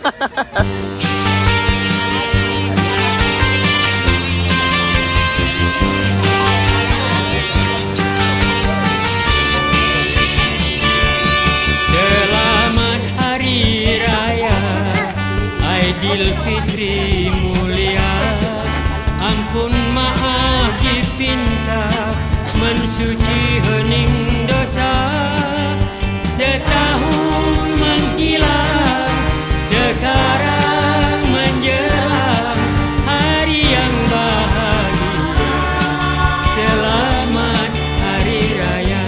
Selamat Hari Raya Aidilfitri mulia, ampun maaf dipinta, mensuci hening dosa. Setahun menghilang, sekarang menjelang hari yang bahagia. Selamat Hari Raya,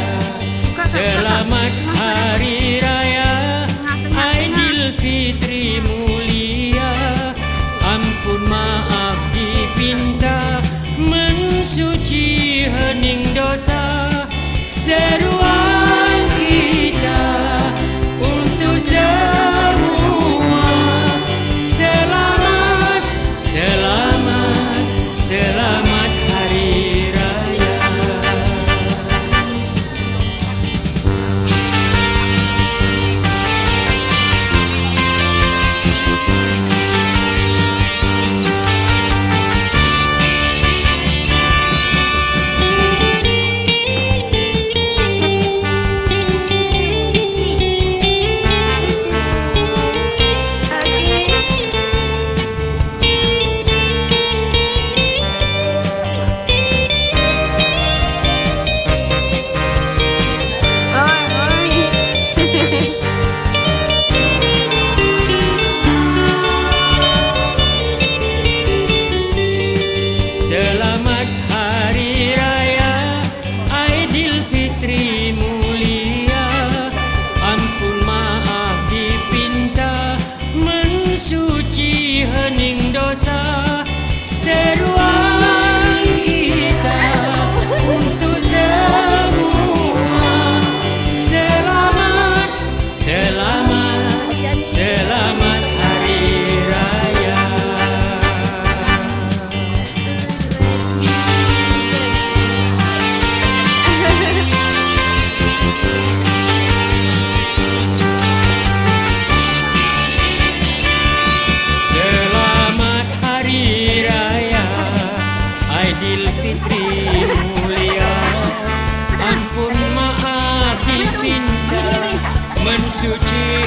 selamat Hari Raya Aidilfitri mulia, ampun maaf dipinta, mensuci hening dosa. Seruan kita untuk semua, selamat, selamat, selamat Hari Raya. Selamat Hari Raya Aidilfitri mulia, ampun maaf dipinta, mensuci hening dosa. Seruan kita untuk semua, selamat, selamat, selamat Hari Raya. Selamat Hari Raya Aidilfitri mulia, ampun maaf dipinta, mensuci